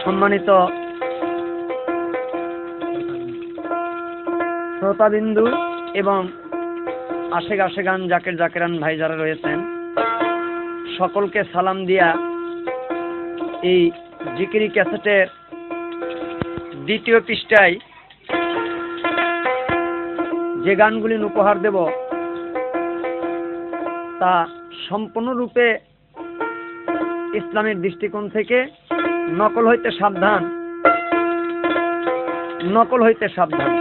সম্মানিত শ্রোতাবিন্দু এবং আশেক আশেগান জাকের জাকেরান ভাই যারা রয়েছেন সকলকে সালাম দিয়া এই জিকিরি ক্যাসেটের দ্বিতীয় পৃষ্ঠায় যে গানগুলি উপহার দেব তা সম্পূর্ণরূপে ইসলামের দৃষ্টিকোণ থেকে নকল হইতে সাবধান, নকল হইতে সাবধান।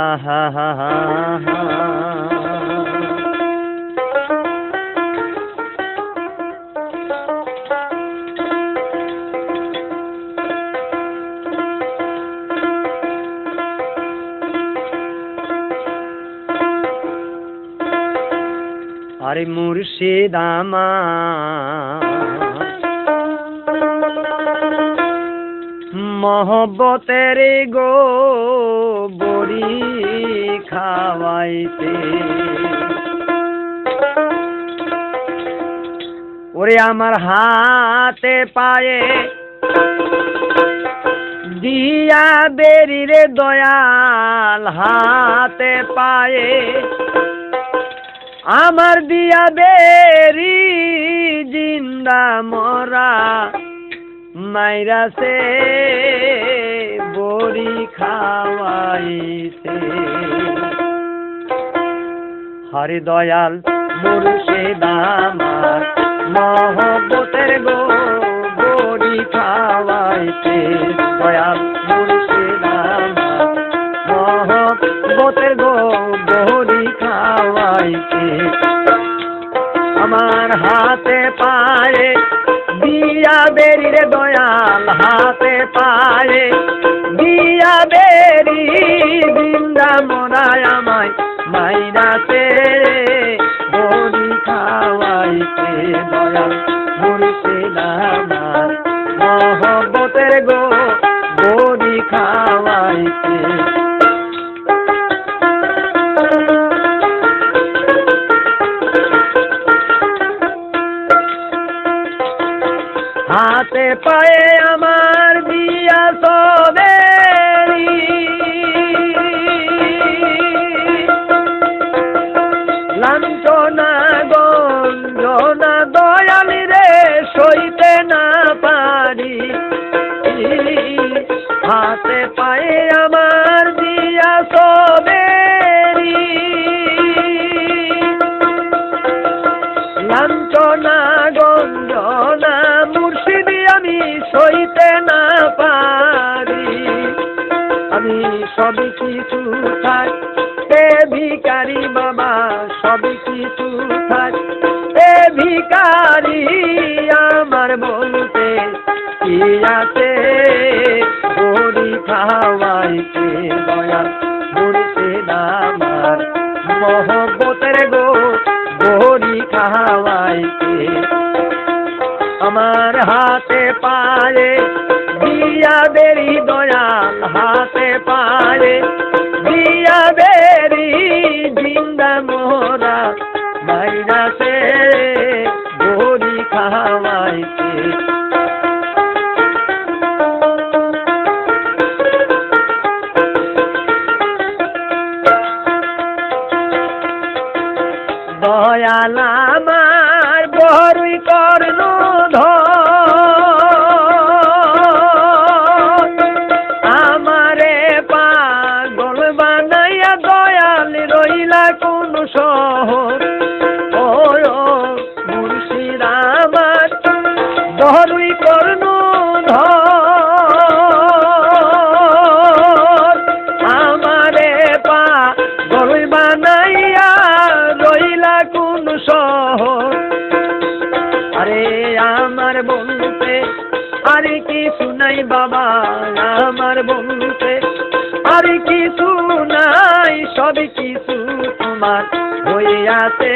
আহা হা হা হা আরে মুর্শিদ আমার মহব্বতের গো বড়ি খাওয়াইতে, ওরে আমার হাতে পায়ে দিয়া বেরি রে দয়াল, হাতে পায়ে আমার দিয়া বেরি জিন্দা মরা মাইরাছে বড়ি খাওয়াইছে। হরি দয়াল মুর্শিদ আমার মহব্বতের গো বড়ি খাওয়াইছে, দয়াল মুর্শিদ আমার মহব্বতের গো বড়ি খাওয়াইছে। আমার হাতে পায়ে দিয়া বেরি রে দয়াল, হাতে পায়ে দিয়া বেরি জিন্দা মরায় আমায় মাইরাতে বড়ি খাওয়াইতে, দয়াল মুর্শিদ আমার মহব্বতের গো বড়ি খাওয়াইতে। হাতে পায়ে আমার দিয়া সবেরি লাঞ্ছনা গঞ্জনা দয়াল রে সইতে না পারি। হাতে পায়ে আমার দিয়া সবেরি লাঞ্ছনা গঞ্জনা মুর্শিদি আমি সইতে না পারি। আমি সবই কিছু থাক এ ভিখারি বাবা, সবই কিছু থাক এ ভিখারি, আমার বলতে কি আছে বড়ি খাওয়াইতে, দয়াল মুর্শিদ আমার মহব্বতের গো বড়ি খাওয়াইতে। আমার হাতে পায়ে দিয়া বেরি দয়াল, হাতে পায়ে দিয়া বেরি জিন্দা মোরা মাইরাছে বড়ি খাওয়াইতে। দয়াল আমার বড়ই কর্ণ আমারে পাগল বানাইয়া দয়াল রইলা কোন শহর। ও মুর্শিদ আমার বড়ই কর্ণ আমারে পাগল বানাইয়া রইলা কোন শহর। আরে আমার বলতে আরে কিছু নাই বাবা, আমার বলতে আরে কিছু নাই, সব কিছু তোমার হইয়াছে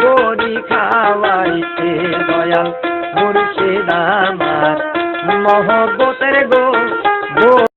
বড়ি খাওয়াইতে, দয়াল মুর্শিদ আমার মহব্বতের গো